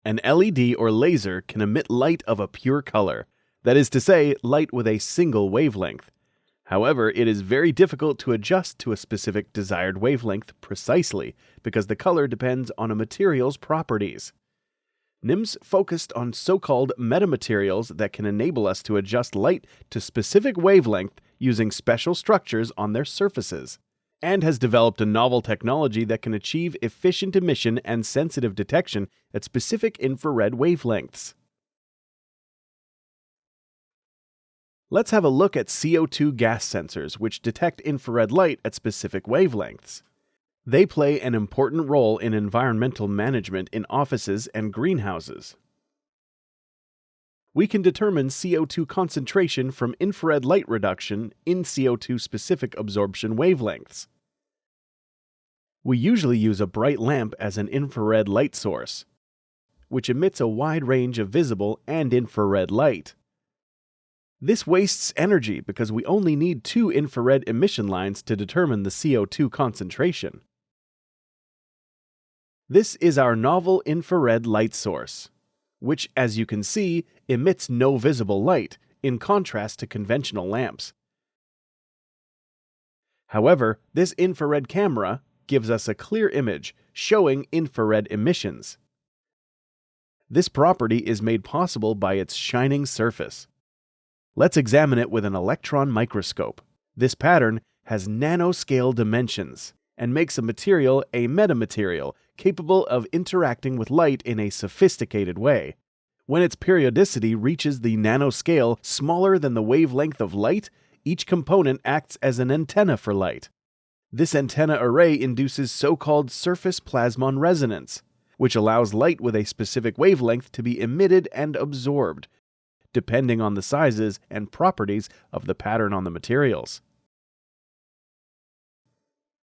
An LED or laser can emit light of a pure color, that is to say, light with a single wavelength. However, it is very difficult to adjust to a specific desired wavelength precisely because the color depends on a material's properties. NIMS focused on so-called metamaterials that can enable us to adjust light to specific wavelength using special structures on their surfaces, and has developed a novel technology that can achieve efficient emission and sensitive detection at specific infrared wavelengths. Let's have a look at CO2 gas sensors, which detect infrared light at specific wavelengths. They play an important role in environmental management in offices and greenhouses. We can determine CO2 concentration from infrared light reduction in CO2-specific absorption wavelengths. We usually use a bright lamp as an infrared light source, which emits a wide range of visible and infrared light. This wastes energy because we only need 2 infrared emission lines to determine the CO2 concentration. This is our novel infrared light source, which, as you can see, emits no visible light, in contrast to conventional lamps. However, this infrared camera gives us a clear image showing infrared emissions. This property is made possible by its shining surface. Let's examine it with an electron microscope. This pattern has nanoscale dimensions and makes a material a metamaterial capable of interacting with light in a sophisticated way. When its periodicity reaches the nanoscale smaller than the wavelength of light, each component acts as an antenna for light. This antenna array induces so-called surface plasmon resonance, which allows light with a specific wavelength to be emitted and absorbed, depending on the sizes and properties of the pattern on the materials.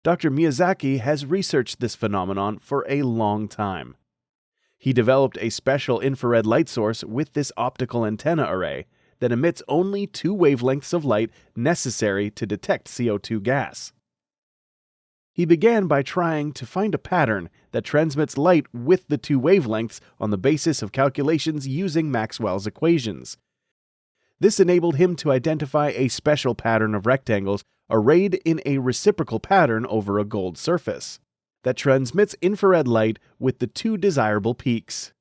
Dr. Miyazaki has researched this phenomenon for a long time. He developed a special infrared light source with this optical antenna array that emits only 2 wavelengths of light necessary to detect CO2 gas. He began by trying to find a pattern that transmits light with the 2 wavelengths on the basis of calculations using Maxwell's equations. This enabled him to identify a special pattern of rectangles arrayed in a reciprocal pattern over a gold surface that transmits infrared light with the 2 desirable peaks.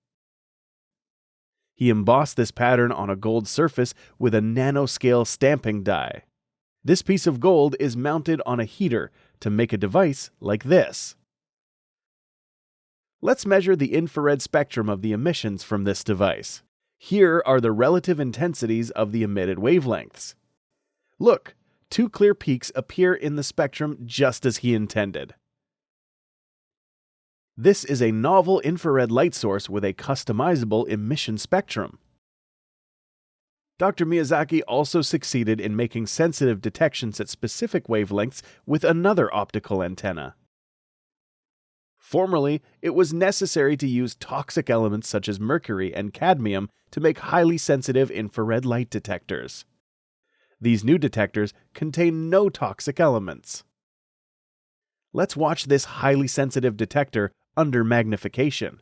He embossed this pattern on a gold surface with a nanoscale stamping die. This piece of gold is mounted on a heater to make a device like this. Let's measure the infrared spectrum of the emissions from this device. Here are the relative intensities of the emitted wavelengths. Look, 2 clear peaks appear in the spectrum just as he intended. This is a novel infrared light source with a customizable emission spectrum. Dr. Miyazaki also succeeded in making sensitive detections at specific wavelengths with another optical antenna. Formerly, it was necessary to use toxic elements such as mercury and cadmium to make highly sensitive infrared light detectors. These new detectors contain no toxic elements. Let's watch this highly sensitive detector under magnification.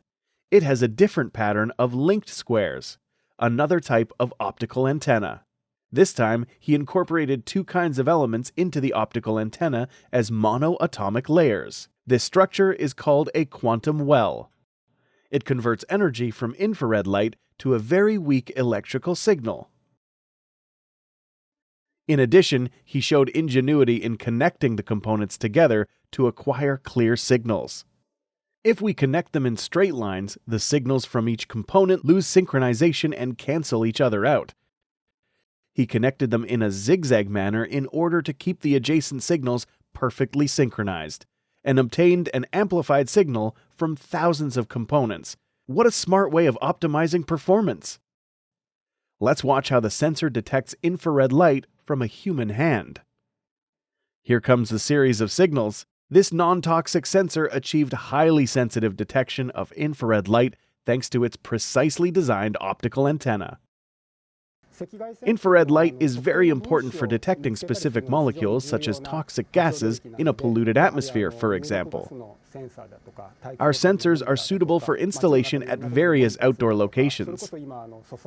It has a different pattern of linked squares, another type of optical antenna. This time, he incorporated 2 kinds of elements into the optical antenna as monoatomic layers. This structure is called a quantum well. It converts energy from infrared light to a very weak electrical signal. In addition, he showed ingenuity in connecting the components together to acquire clear signals. If we connect them in straight lines, the signals from each component lose synchronization and cancel each other out. He connected them in a zigzag manner in order to keep the adjacent signals perfectly synchronized, and obtained an amplified signal from thousands of components. What a smart way of optimizing performance! Let's watch how the sensor detects infrared light from a human hand. Here comes the series of signals. This non-toxic sensor achieved highly sensitive detection of infrared light thanks to its precisely designed optical antenna. Infrared light is very important for detecting specific molecules such as toxic gases in a polluted atmosphere, for example. Our sensors are suitable for installation at various outdoor locations.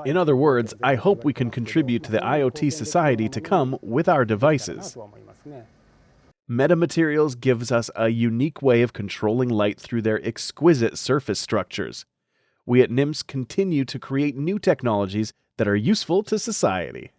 In other words, I hope we can contribute to the IoT society to come with our devices. Metamaterials gives us a unique way of controlling light through their exquisite surface structures. We at NIMS continue to create new technologies that are useful to society.